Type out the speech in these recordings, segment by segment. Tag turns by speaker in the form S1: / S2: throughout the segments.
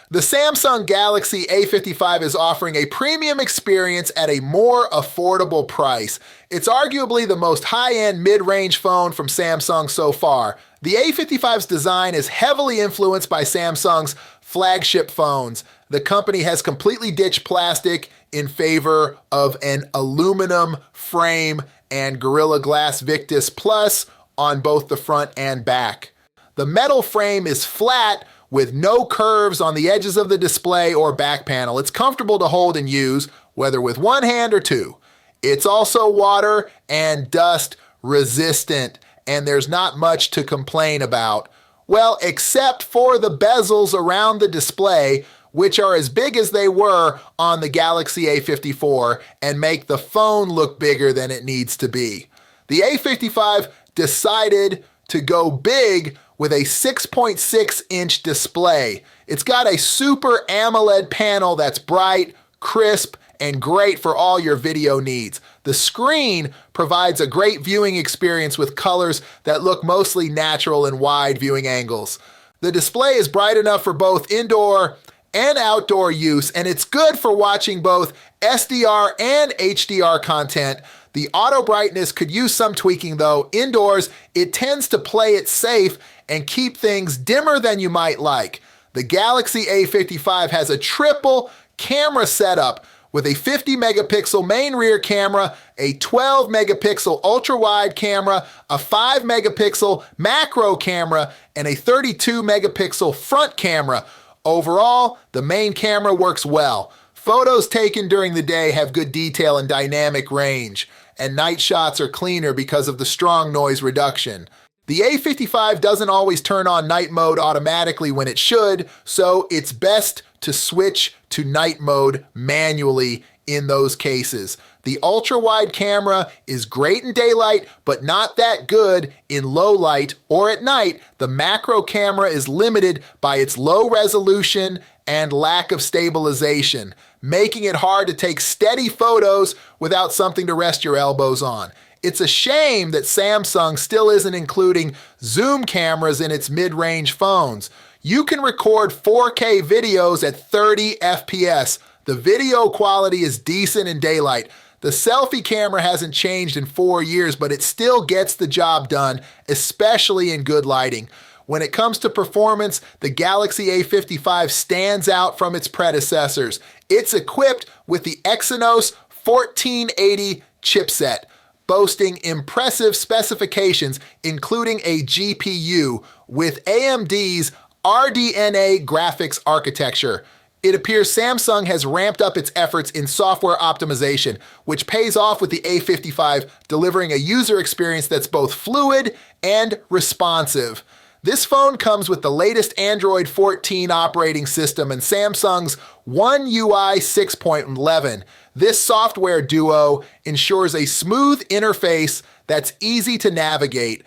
S1: The Samsung Galaxy A55 is offering a premium experience at a more affordable price. It's arguably the most high-end mid-range phone from Samsung so far. The A55's design is heavily influenced by Samsung's flagship phones. The company has completely ditched plastic in favor of an aluminum frame and Gorilla Glass Victus Plus on both the front and back. The metal frame is flat with no curves on the edges of the display or back panel. It's comfortable to hold and use, whether with one hand or two. It's also water and dust resistant, and there's not much to complain about. Well, except for the bezels around the display, which are as big as they were on the Galaxy A54 and make the phone look bigger than it needs to be. The A55 decided to go big with a 6.6-inch display. It's got a Super AMOLED panel that's bright, crisp, and great for all your video needs. The screen provides a great viewing experience with colors that look mostly natural in wide viewing angles. The display is bright enough for both indoor and outdoor use, and it's good for watching both SDR and HDR content. The auto brightness could use some tweaking though. Indoors, it tends to play it safe and keep things dimmer than you might like. The Galaxy A55 has a triple camera setup with a 50 megapixel main rear camera, a 12 megapixel ultra wide camera, a 5 megapixel macro camera, and a 32 megapixel front camera. Overall, the main camera works well. Photos taken during the day have good detail and dynamic range, and night shots are cleaner because of the strong noise reduction. The A55 doesn't always turn on night mode automatically when it should, so it's best to switch to night mode manually in those cases. The ultra-wide camera is great in daylight, but not that good in low light or at night. The macro camera is limited by its low resolution and lack of stabilization, making it hard to take steady photos without something to rest your elbows on. It's a shame that Samsung still isn't including zoom cameras in its mid-range phones. You can record 4K videos at 30 FPS. The video quality is decent in daylight. The selfie camera hasn't changed in 4 years, but it still gets the job done, especially in good lighting. When it comes to performance, the Galaxy A55 stands out from its predecessors. It's equipped with the Exynos 1480 chipset, boasting impressive specifications, including a GPU with AMD's RDNA graphics architecture. It appears Samsung has ramped up its efforts in software optimization, which pays off with the A55 delivering a user experience that's both fluid and responsive. This phone comes with the latest Android 14 operating system and Samsung's One UI 6.11. This software duo ensures a smooth interface that's easy to navigate.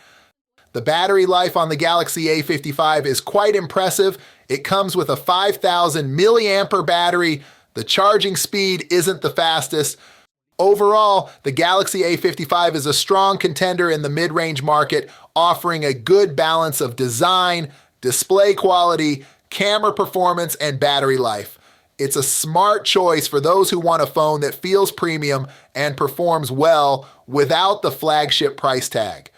S1: The battery life on the Galaxy A55 is quite impressive. It comes with a 5,000 milliampere battery. The charging speed isn't the fastest. Overall, the Galaxy A55 is a strong contender in the mid-range market, offering a good balance of design, display quality, camera performance, and battery life. It's a smart choice for those who want a phone that feels premium and performs well without the flagship price tag.